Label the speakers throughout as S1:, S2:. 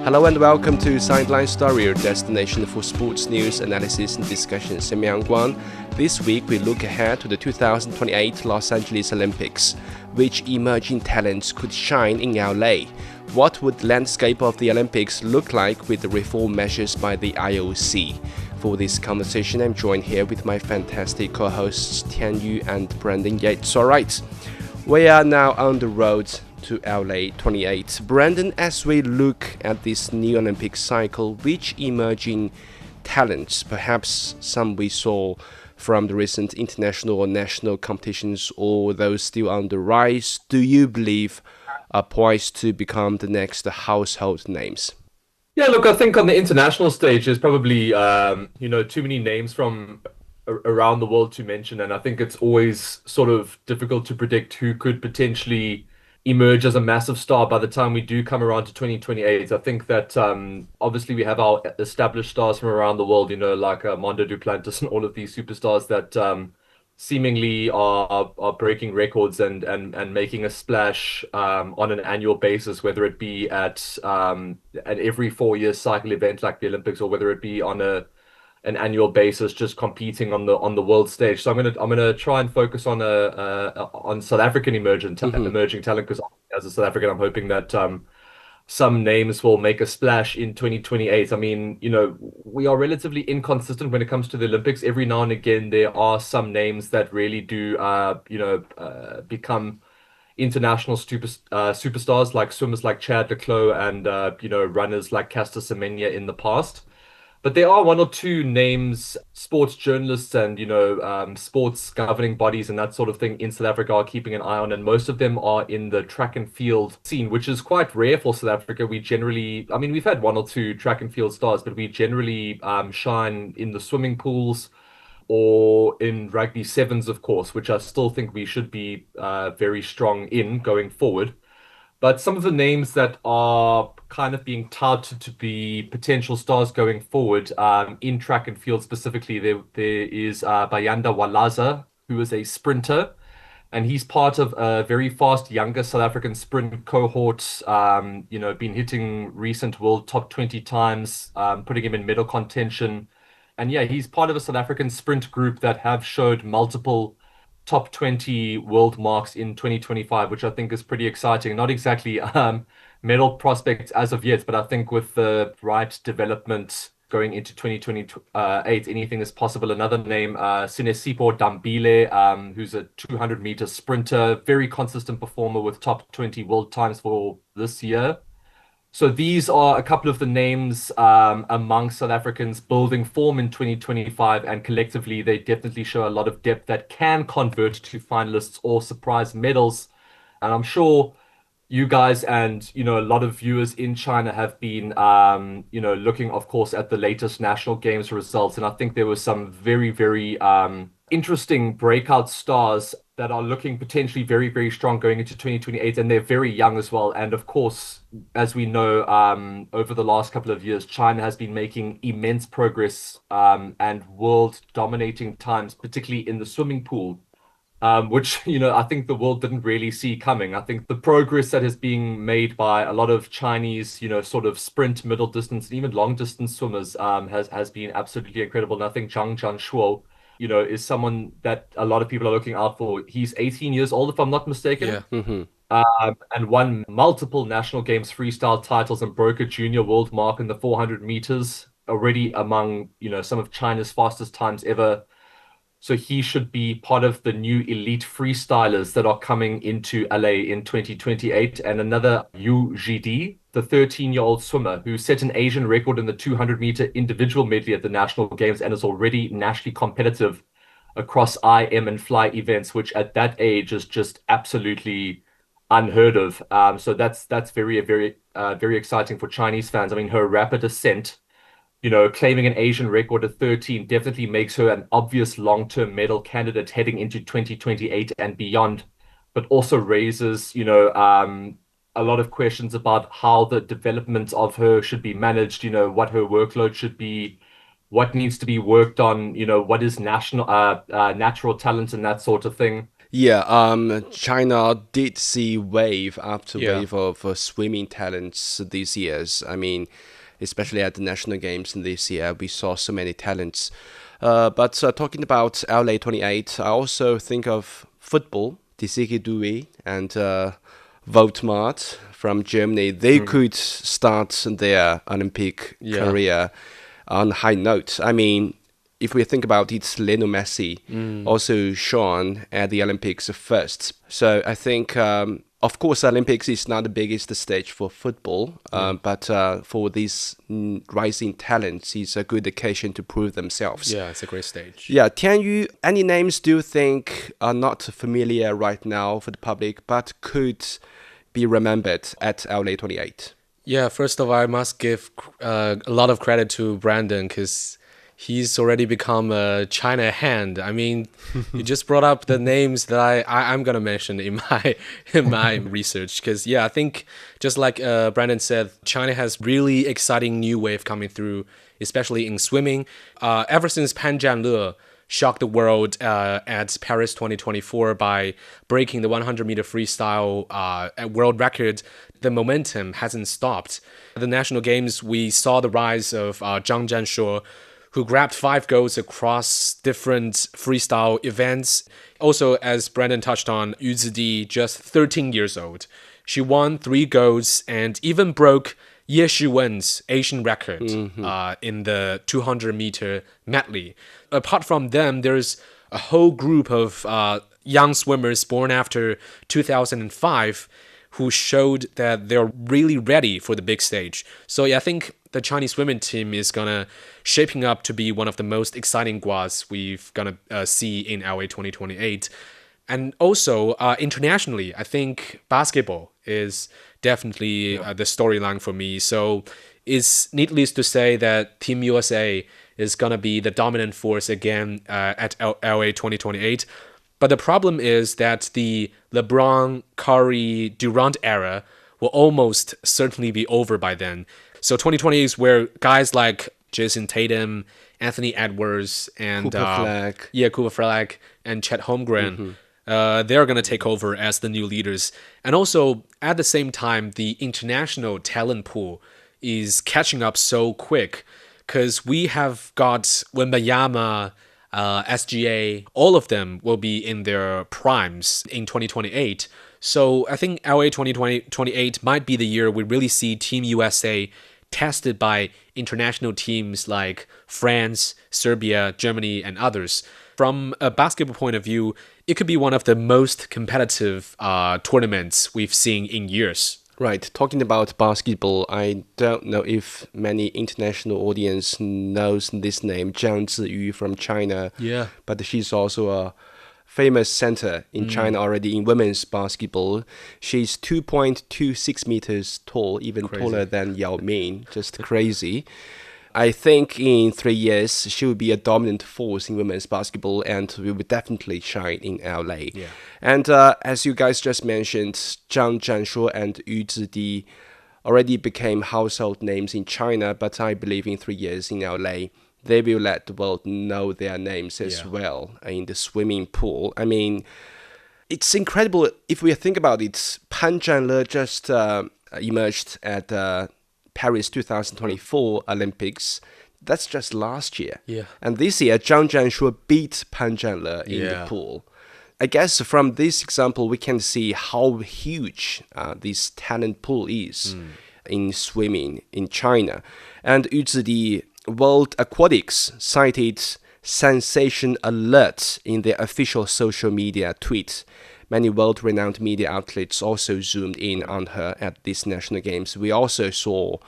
S1: Hello and welcome to Sideline Story, your destination for sports news, analysis and discussions. I'm Yang Guan. This week we look ahead to the 2028 Los Angeles Olympics. Which emerging talents could shine in LA? What would the landscape of the Olympics look like with the reform measures by the IOC? For this conversation, I'm joined here with my fantastic co-hosts Tian Yu and Brandon Yates. All right, we are now on the road to LA28. Brandon, as we look at this new Olympic cycle, which emerging talents, perhaps some we saw from the recent international or national competitions or those still on the rise, do you believe are poised to become the next household names?
S2: Yeah, look, I think on the international stage, there's probably, too many names from around the world to mention. And I think it's always sort of difficult to predict who could potentially emerge as a massive star by the time we do come around to 2028. I think that obviously we have our established stars from around the world, like Mondo Duplantis and all of these superstars that seemingly are breaking records and making a splash on an annual basis, whether it be at an every 4 year cycle event like the Olympics, or whether it be on an annual basis, just competing on the world stage. So I'm gonna try and focus on South African emerging talent, because as a South African, I'm hoping that some names will make a splash in 2028. I mean, we are relatively inconsistent when it comes to the Olympics. Every now and again, there are some names that really do, become international superstars, like swimmers like Chad le Clos and runners like Caster Semenya in the past. But there are one or two names, sports journalists and, sports governing bodies and that sort of thing in South Africa are keeping an eye on. And most of them are in the track and field scene, which is quite rare for South Africa. We've had one or two track and field stars, but we generally shine in the swimming pools or in rugby sevens, of course, which I still think we should be very strong in going forward. But some of the names that are kind of being touted to be potential stars going forward, in track and field specifically, there is Bayanda Walaza, who is a sprinter, and he's part of a very fast younger South African sprint cohort. Been hitting recent world top 20 times, putting him in medal contention. And yeah, he's part of a South African sprint group that have showed multiple top 20 world marks in 2025, which I think is pretty exciting. Not exactly medal prospects as of yet, but I think with the right development going into 2028, anything is possible. Another name, Sinesipho Dambile, who's a 200-meter sprinter, very consistent performer with top 20 world times for this year. So these are a couple of the names among South Africans building form in 2025, and collectively they definitely show a lot of depth that can convert to finalists or surprise medals. And I'm sure you guys and a lot of viewers in China have been looking, of course, at the latest national games results, and I think there were some very, very interesting breakout stars that are looking potentially very, very strong going into 2028, and they're very young as well. And of course, as we know, over the last couple of years, China has been making immense progress and world dominating times, particularly in the swimming pool, which, I think the world didn't really see coming. I think the progress that is being made by a lot of Chinese, sort of sprint, middle distance, and even long distance swimmers has been absolutely incredible. And I think Zhang Jianshuo, is someone that a lot of people are looking out for. He's 18 years old, if I'm not mistaken.
S1: Yeah. Mm-hmm.
S2: And won multiple national games freestyle titles and broke a junior world mark in the 400 meters, already among, some of China's fastest times ever. So he should be part of the new elite freestylers that are coming into LA in 2028. And another Yu Zhidi, the 13-year-old swimmer who set an Asian record in the 200-meter individual medley at the national games and is already nationally competitive across IM and fly events, which at that age is just absolutely unheard of. So that's very, very, very exciting for Chinese fans. I mean, her rapid ascent, claiming an Asian record at 13 definitely makes her an obvious long-term medal candidate heading into 2028 and beyond, but also raises, a lot of questions about how the development of her should be managed, what her workload should be, what needs to be worked on, what is natural talent and that sort of thing.
S1: Yeah, China did see wave after
S3: Yeah.
S1: wave of swimming talents these years. I mean, especially at the national games this year, we saw so many talents. But talking about LA28, I also think of football, Desike Douai and Voltmart from Germany. They could start their Olympic
S3: Yeah.
S1: career on a high note. I mean, if we think about it, Lionel Messi also shone at the Olympics first. So I think, of course, Olympics is not the biggest stage for football, but for these rising talents, it's a good occasion to prove themselves.
S3: Yeah, it's a great stage.
S1: Yeah, Tianyu, any names do you think are not familiar right now for the public, but could be remembered at LA28?
S3: Yeah, first of all, I must give a lot of credit to Brandon because he's already become a China hand. I mean, you just brought up the names that I'm gonna mention in my research because I think just like Brandon said, China has really exciting new wave coming through, especially in swimming. Ever since Pan Zhanle shocked the world at Paris 2024 by breaking the 100-meter freestyle world record, the momentum hasn't stopped. At the national games, we saw the rise of Zhang Zhanshuo, who grabbed 5 golds across different freestyle events. Also, as Brandon touched on, Yu Zidi, just 13 years old. She won 3 golds and even broke Ye Shiwen's Asian record in the 200-meter medley. Apart from them, there's a whole group of young swimmers born after 2005 who showed that they're really ready for the big stage. So I think the Chinese swimming team is gonna shaping up to be one of the most exciting guas we've gonna see in LA 2028. And also internationally, I think basketball is definitely the storyline for me. So it's needless to say that Team USA is gonna be the dominant force again at LA 2028. But the problem is that the LeBron, Curry, Durant era will almost certainly be over by then. So 2020 is where guys like Jason Tatum, Anthony Edwards, and Cooper Flag and Chet Holmgren, they're going to take over as the new leaders. And also, at the same time, the international talent pool is catching up so quick because we have got Wembayama, SGA, all of them will be in their primes in 2028. So I think LA 2028 might be the year we really see Team USA tested by international teams like France, Serbia, Germany, and others. From a basketball point of view, it could be one of the most competitive tournaments we've seen in years.
S1: Right. Talking about basketball, I don't know if many international audience knows this name, Zhang Ziyu from China.
S3: Yeah.
S1: But she's also a famous center in China already in women's basketball. She's 2.26 meters tall, even taller than Yao Ming. Just crazy. I think in 3 years, she will be a dominant force in women's basketball and will definitely shine in LA.
S3: Yeah.
S1: And as you guys just mentioned, Zhang Zhanshuo and Yu Zidi already became household names in China, but I believe in 3 years in LA, they will let the world know their names as well in the swimming pool. I mean, it's incredible if we think about it. Pan Zhanle just emerged at Paris 2024 Olympics. That's just last year.
S3: Yeah.
S1: And this year, Zhang Zhanshuo beat Pan Zhanle in the pool. I guess from this example, we can see how huge this talent pool is in swimming in China. And Yu Zidi, World Aquatics cited sensation alert in their official social media tweet. Many world-renowned media outlets also zoomed in on her at these national games. We also saw,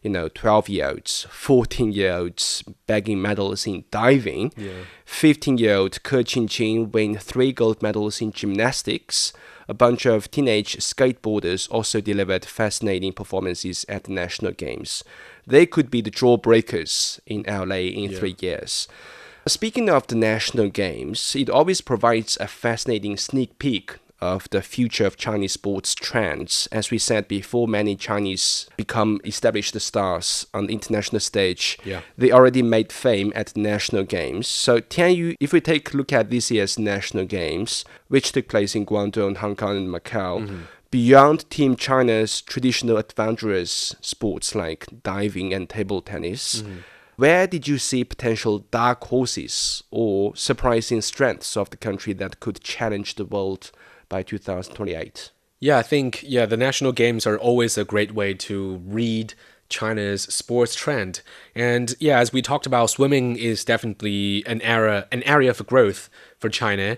S1: 12-year-olds, 14-year-olds bagging medals in diving. 15-year-old Ke Qingqing win 3 gold medals in gymnastics. A bunch of teenage skateboarders also delivered fascinating performances at the national games. They could be the jawbreakers in LA in 3 years. Speaking of the national games, it always provides a fascinating sneak peek of the future of Chinese sports trends. As we said before, many Chinese become established stars on the international stage.
S3: Yeah.
S1: They already made fame at the national games. So Tianyu, if we take a look at this year's national games, which took place in Guangdong, Hong Kong and Macau, beyond Team China's traditional adventurous sports like diving and table tennis, where did you see potential dark horses or surprising strengths of the country that could challenge the world by 2028?
S3: Yeah, I think the national games are always a great way to read China's sports trend. And as we talked about, swimming is definitely an area of growth for China.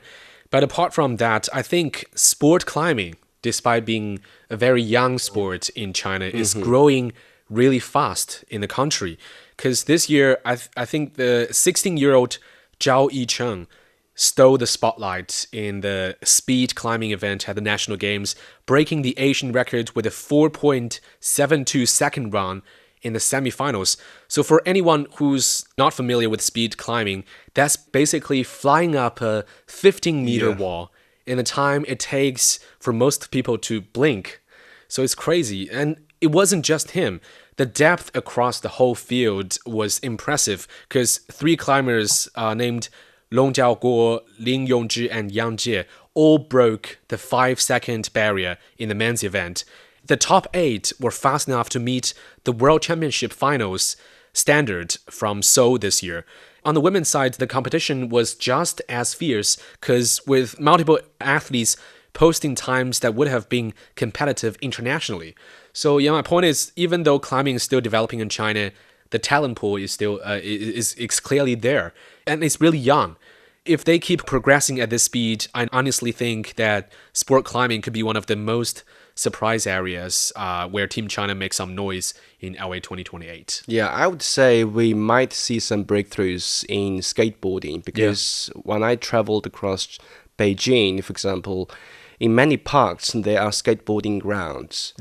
S3: But apart from that, I think sport climbing, despite being a very young sport in China, is growing really fast in the country. Because this year, I think the 16-year-old Zhao Yicheng stole the spotlight in the speed climbing event at the National Games, breaking the Asian record with a 4.72 second run in the semifinals. So for anyone who's not familiar with speed climbing, that's basically flying up a 15-meter wall in the time it takes for most people to blink. So it's crazy. And it wasn't just him. The depth across the whole field was impressive because 3 climbers named Long Jiaoguo, Lin Yongzhi, and Yang Jie all broke the 5-second barrier in the men's event. The top 8 were fast enough to meet the World Championship finals standard from Seoul this year. On the women's side, the competition was just as fierce because with multiple athletes posting times that would have been competitive internationally. So my point is, even though climbing is still developing in China, the talent pool is still is clearly there, and it's really young. If they keep progressing at this speed, I honestly think that sport climbing could be one of the most surprise areas where Team China makes some noise in LA28.
S1: Yeah, I would say we might see some breakthroughs in skateboarding because when I traveled across Beijing, for example, in many parks, there are skateboarding grounds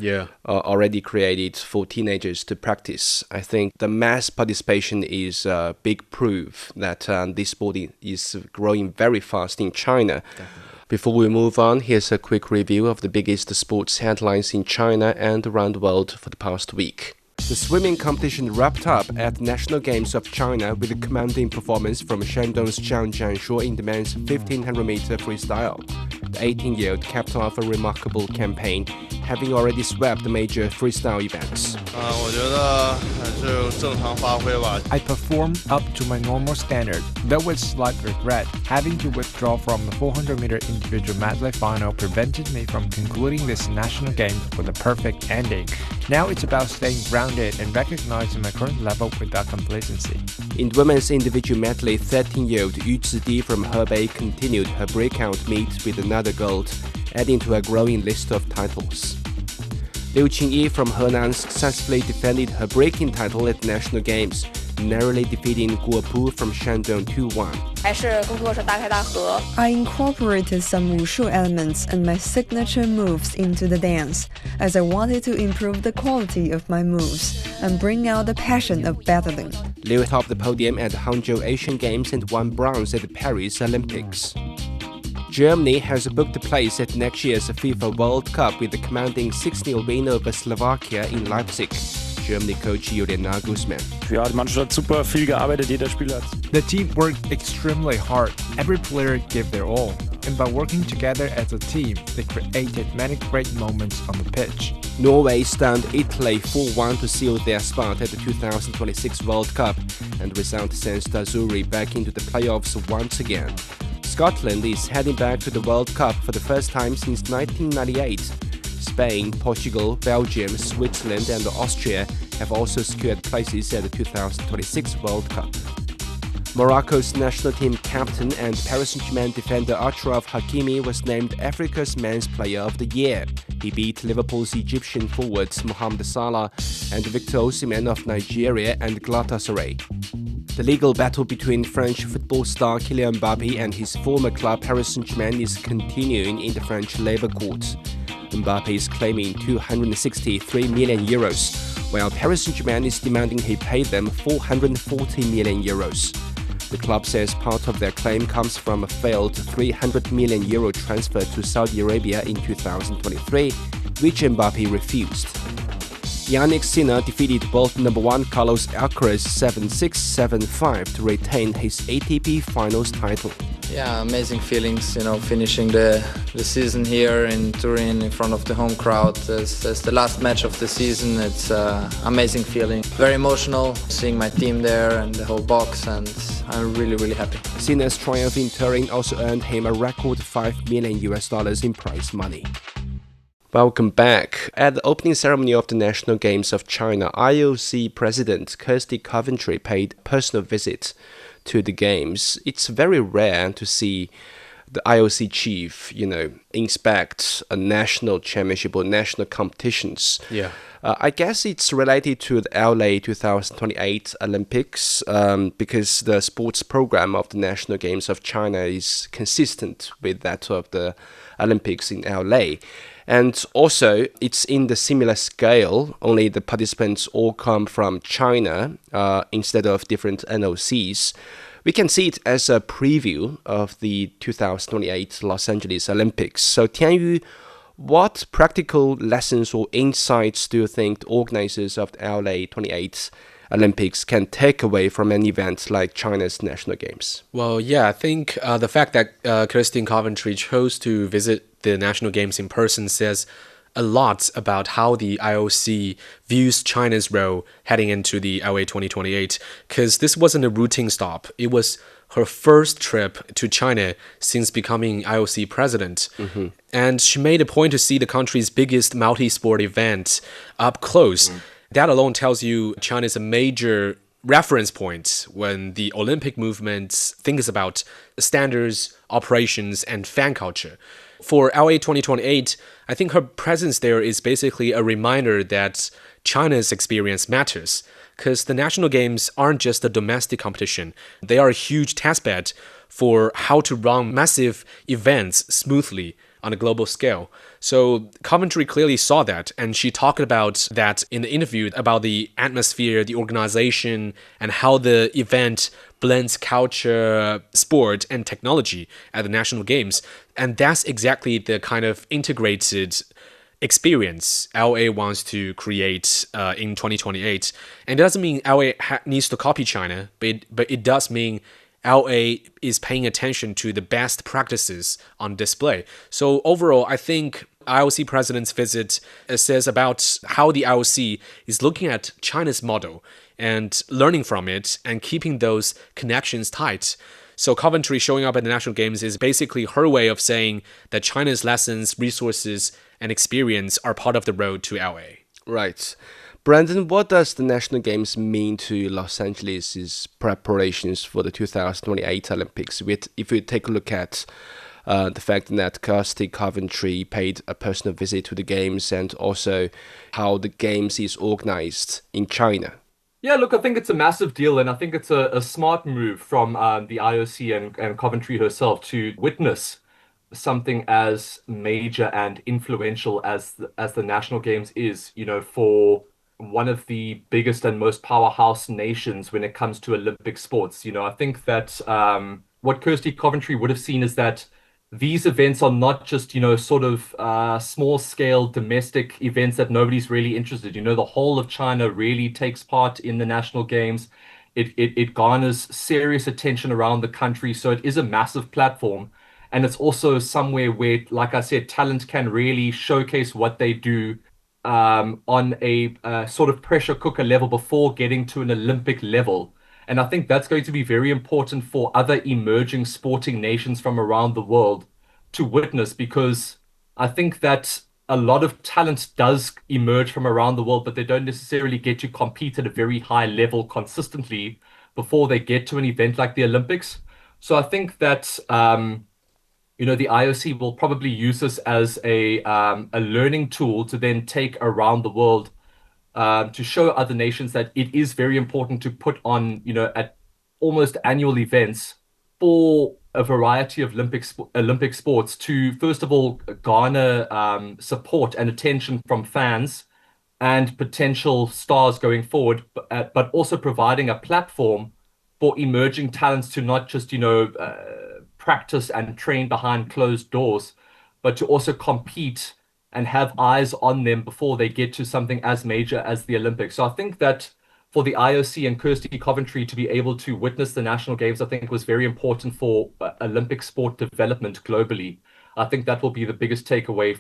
S1: already created for teenagers to practice. I think the mass participation is a big proof that this sport is growing very fast in China.
S3: Definitely.
S1: Before we move on, here's a quick review of the biggest sports headlines in China and around the world for the past week. The swimming competition wrapped up at the National Games of China with a commanding performance from Shandong's Zhang Jianshuo in the men's 1500-meter freestyle. The 18-year-old capped off a remarkable campaign, having already swept the major freestyle events.
S4: I performed up to my normal standard, though with slight regret. Having to withdraw from the 400-meter individual medley final prevented me from concluding this national game with a perfect ending. Now it's about staying grounded and recognizing my current level without complacency.
S1: In women's individual medley, 13-year-old Yu Zidi from Hebei continued her breakout meet with another gold, adding to a growing list of titles. Liu Qingyi from Henan successfully defended her breaking title at National Games, narrowly defeating Guo Pu from Shandong 2-1.
S5: I incorporated some wushu elements and my signature moves into the dance, as I wanted to improve the quality of my moves and bring out the passion of battling.
S1: Liu topped the podium at the Hangzhou Asian Games and won bronze at the Paris Olympics. Germany has booked a place at next year's FIFA World Cup with the commanding 6-0 win over Slovakia in Leipzig. Germany coach Julian Nagelsmann.
S4: The team worked extremely hard. Every player gave their all. And by working together as a team, they created many great moments on the pitch.
S1: Norway stunned Italy 4-1 to seal their spot at the 2026 World Cup, and the result sends the Azzurri back into the playoffs once again. Scotland is heading back to the World Cup for the first time since 1998. Spain, Portugal, Belgium, Switzerland and Austria have also secured places at the 2026 World Cup. Morocco's national team captain and Paris Saint-Germain defender Achraf Hakimi was named Africa's Men's Player of the Year. He beat Liverpool's Egyptian forwards Mohamed Salah and Victor Osimhen of Nigeria and Galatasaray. The legal battle between French football star Kylian Mbappé and his former club Paris Saint-Germain is continuing in the French labor courts. Mbappé is claiming 263 million euros, while Paris Saint-Germain is demanding he pay them 440 million euros. The club says part of their claim comes from a failed €300 million transfer to Saudi Arabia in 2023, which Mbappe refused. Yannick Sinner defeated world number 1 Carlos Alcaraz 7-6, 7-5 to retain his ATP Finals title.
S6: Yeah, amazing feelings, finishing the season here in Turin in front of the home crowd as the last match of the season. It's an amazing feeling. Very emotional, seeing my team there and the whole box, and I'm really, really happy.
S1: Sinner's triumph in Turin also earned him a record $5 million in prize money. Welcome back. At the opening ceremony of the National Games of China, IOC President Kirsty Coventry paid a personal visit to the Games. It's very rare to see the IOC chief, inspect a national championship or national competitions.
S3: Yeah.
S1: I guess it's related to the LA 2028 Olympics because the sports program of the National Games of China is consistent with that of the Olympics in LA. And also, it's in the similar scale, only the participants all come from China instead of different NOCs. We can see it as a preview of the 2028 Los Angeles Olympics. So Tianyu, what practical lessons or insights do you think the organizers of the LA28 Olympics can take away from an event like China's National Games?
S3: Well, yeah, I think the fact that Christine Coventry chose to visit the National Games in person says a lot about how the IOC views China's role heading into the LA 2028, because this wasn't a routine stop. It was her first trip to China since becoming IOC president. Mm-hmm. And she made a point to see the country's biggest multi-sport event up close. Mm-hmm. That alone tells you China is a major reference point when the Olympic movement thinks about standards, operations, and fan culture. For LA 2028, I think her presence there is basically a reminder that China's experience matters, because the national games aren't just a domestic competition. They are a huge testbed for how to run massive events smoothly on a global scale. So Coventry clearly saw that, and she talked about that in the interview about the atmosphere, the organization, and how the event blends culture, sport, and technology at the national games. And that's exactly the kind of integrated experience LA wants to create in 2028. And it doesn't mean LA needs to copy China, but it does mean LA is paying attention to the best practices on display. So overall, I think IOC president's visit says about how the IOC is looking at China's model and learning from it and keeping those connections tight. So Coventry showing up at the National Games is basically her way of saying that China's lessons, resources, and experience are part of the road to LA.
S1: Right. Brandon, what does the National Games mean to Los Angeles' preparations for the 2028 Olympics? If we take a look at the fact that Kirsty Coventry paid a personal visit to the Games and also how the Games is organized in China.
S2: Yeah, look, I think it's a massive deal, and I think it's a smart move from the IOC and Coventry herself to witness something as major and influential as the National Games is, for one of the biggest and most powerhouse nations when it comes to Olympic sports. I think that what Kirsty Coventry would have seen is that these events are not just, sort of small scale domestic events that nobody's really interested. The whole of China really takes part in the National Games. It garners serious attention around the country. So it is a massive platform. And it's also somewhere where, like I said, talent can really showcase what they do on a sort of pressure cooker level before getting to an Olympic level. And I think that's going to be very important for other emerging sporting nations from around the world to witness, because I think that a lot of talent does emerge from around the world, but they don't necessarily get to compete at a very high level consistently before they get to an event like the Olympics. So I think that the IOC will probably use this as a learning tool to then take around the world to show other nations that it is very important to put on, at almost annual events for a variety of Olympic sports to, first of all, garner support and attention from fans and potential stars going forward, but also providing a platform for emerging talents to not just, practice and train behind closed doors, but to also compete and have eyes on them before they get to something as major as the Olympics. So I think that for the IOC and Kirsty Coventry to be able to witness the national games, I think was very important for Olympic sport development globally. I think that will be the biggest takeaway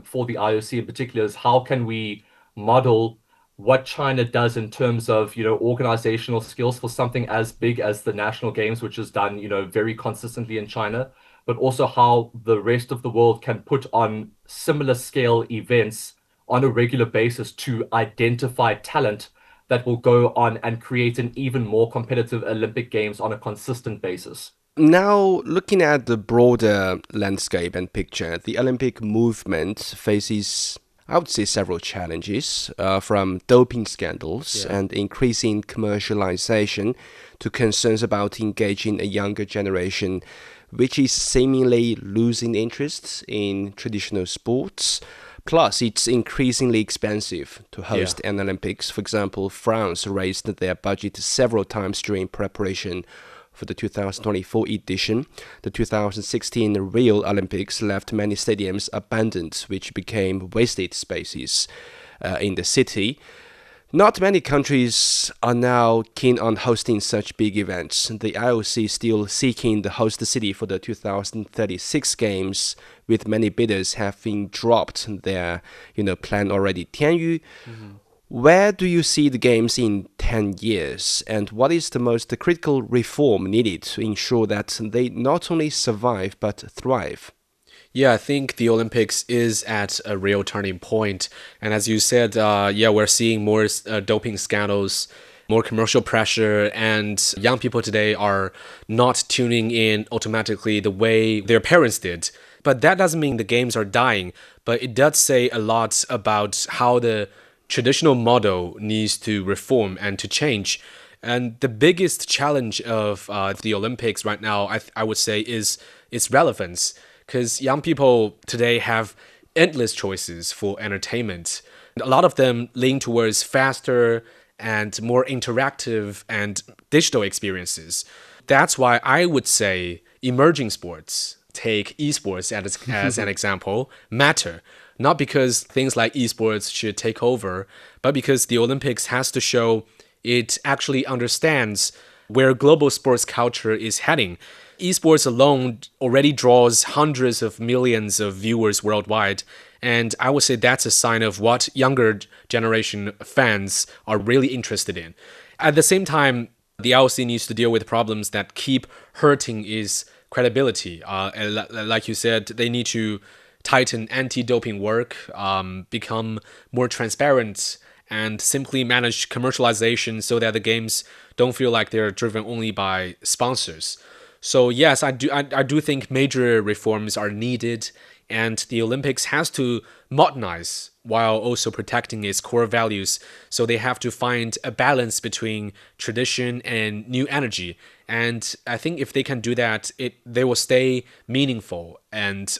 S2: for the IOC in particular is how can we model what China does in terms of, organizational skills for something as big as the national games, which is done, very consistently in China, but also how the rest of the world can put on similar scale events on a regular basis to identify talent that will go on and create an even more competitive Olympic Games on a consistent basis.
S1: Now, looking at the broader landscape and picture, the Olympic movement faces, I would say, several challenges, from doping scandals and increasing commercialization to concerns about engaging a younger generation, which is seemingly losing interest in traditional sports. Plus, it's increasingly expensive to host an Olympics. For example, France raised their budget several times during preparation for the 2024 edition. The 2016 Rio Olympics left many stadiums abandoned, which became wasted spaces in the city. Not many countries are now keen on hosting such big events. The IOC is still seeking the host city for the 2036 Games, with many bidders having dropped their plan already. Tianyu, where do you see the Games in 10 years? And what is the most critical reform needed to ensure that they not only survive but thrive?
S3: Yeah, I think the Olympics is at a real turning point. And as you said, we're seeing more doping scandals, more commercial pressure, and young people today are not tuning in automatically the way their parents did. But that doesn't mean the games are dying, but it does say a lot about how the traditional model needs to reform and to change. And the biggest challenge of the Olympics right now, I would say, is its relevance. Because young people today have endless choices for entertainment. A lot of them lean towards faster and more interactive and digital experiences. That's why I would say emerging sports, take esports as an example, matter. Not because things like esports should take over, but because the Olympics has to show it actually understands where global sports culture is heading. Esports alone already draws hundreds of millions of viewers worldwide, and I would say that's a sign of what younger generation fans are really interested in. At the same time, the IOC needs to deal with problems that keep hurting its credibility. Like you said, they need to tighten anti-doping work, become more transparent, and simply manage commercialization so that the games don't feel like they're driven only by sponsors. So yes, I do think major reforms are needed, and the Olympics has to modernize while also protecting its core values. So they have to find a balance between tradition and new energy. And I think if they can do that, they will stay meaningful and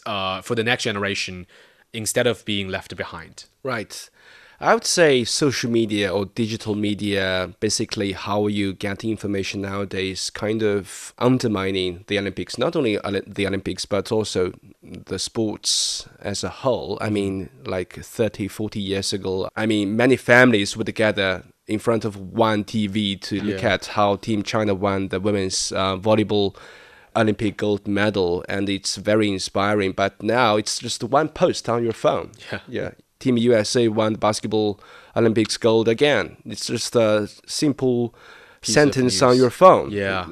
S3: for the next generation instead of being left behind.
S1: Right. I would say social media or digital media, basically how you get information nowadays, kind of undermining the Olympics, not only the Olympics, but also the sports as a whole. I mean, like 30, 40 years ago, many families would gather in front of one TV to look at how Team China won the women's volleyball Olympic gold medal, and it's very inspiring. But now it's just one post on your phone. Yeah. Team USA won the basketball Olympics gold again. It's just a simple sentence on your phone.
S3: Yeah.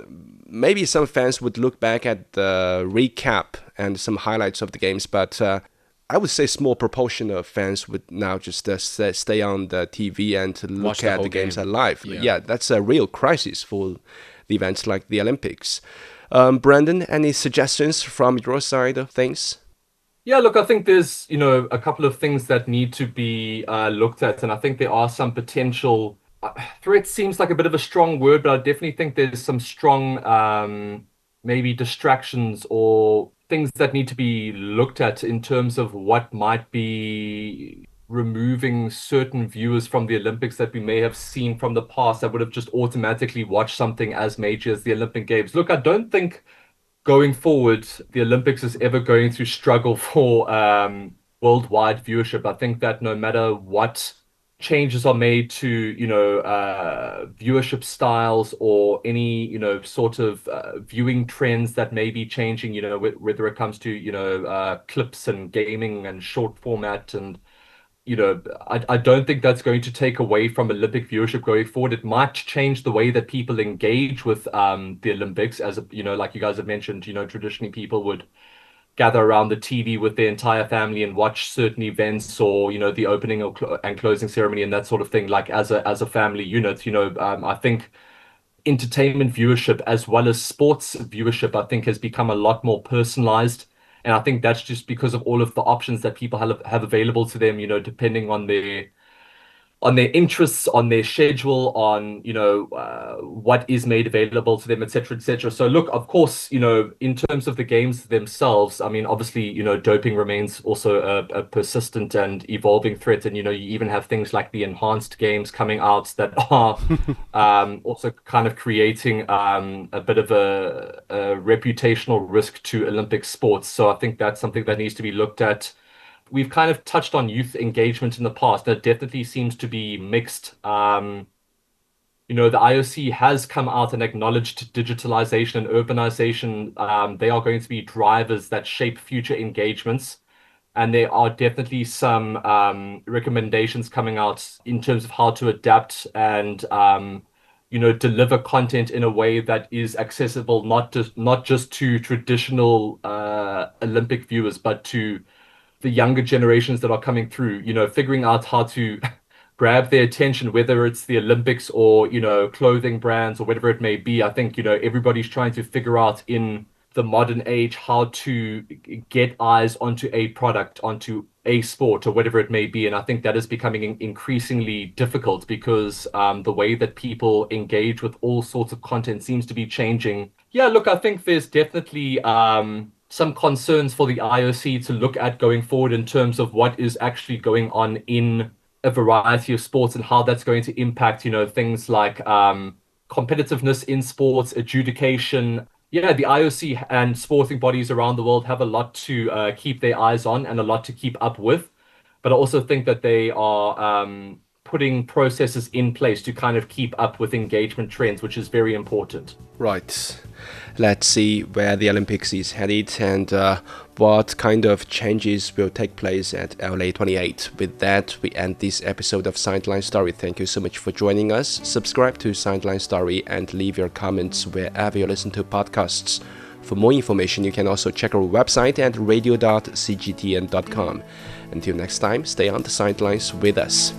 S1: Maybe some fans would look back at the recap and some highlights of the games, but I would say small proportion of fans would now just stay on the TV and look at the games live. Yeah, that's a real crisis for the events like the Olympics. Brandon, any suggestions from your side of things?
S2: Yeah, look, I think there's, a couple of things that need to be looked at. And I think there are some potential, threat seems like a bit of a strong word, but I definitely think there's some strong, maybe distractions or things that need to be looked at in terms of what might be removing certain viewers from the Olympics that we may have seen from the past that would have just automatically watched something as major as the Olympic Games. Look, I don't think going forward the Olympics is ever going to struggle for worldwide viewership. I think that no matter what changes are made to, viewership styles or any, sort of viewing trends that may be changing, whether it comes to, clips and gaming and short format and, I don't think that's going to take away from Olympic viewership going forward. It might change the way that people engage with the Olympics as, like you guys have mentioned, traditionally people would gather around the TV with their entire family and watch certain events or, the opening and closing ceremony and that sort of thing, like as a family unit. I think entertainment viewership as well as sports viewership, I think, has become a lot more personalized. And I think that's just because of all of the options that people have available to them, depending on their interests, on their schedule, on, what is made available to them, et cetera, et cetera. So look, of course, in terms of the games themselves, I mean, obviously, doping remains also a persistent and evolving threat. And, you even have things like the enhanced games coming out that are also kind of creating a bit of a reputational risk to Olympic sports. So I think that's something that needs to be looked at. We've kind of touched on youth engagement in the past. That definitely seems to be mixed. The IOC has come out and acknowledged digitalization and urbanization. They are going to be drivers that shape future engagements. And there are definitely some recommendations coming out in terms of how to adapt and, deliver content in a way that is accessible, not just to traditional Olympic viewers, but to the younger generations that are coming through, figuring out how to grab their attention, whether it's the Olympics or, clothing brands or whatever it may be. I think, everybody's trying to figure out in the modern age how to get eyes onto a product, onto a sport or whatever it may be. And I think that is becoming increasingly difficult because the way that people engage with all sorts of content seems to be changing. Yeah, look, I think there's definitely some concerns for the IOC to look at going forward in terms of what is actually going on in a variety of sports and how that's going to impact, things like competitiveness in sports, adjudication. Yeah, the IOC and sporting bodies around the world have a lot to keep their eyes on and a lot to keep up with. But I also think that they are putting processes in place to kind of keep up with engagement trends, which is very important.
S1: Right. Let's see where the Olympics is headed and what kind of changes will take place at LA28. With that, we end this episode of Sideline Story. Thank you so much for joining us. Subscribe to Sideline Story and leave your comments wherever you listen to podcasts. For more information, you can also check our website at radio.cgtn.com. Until next time, stay on the sidelines with us.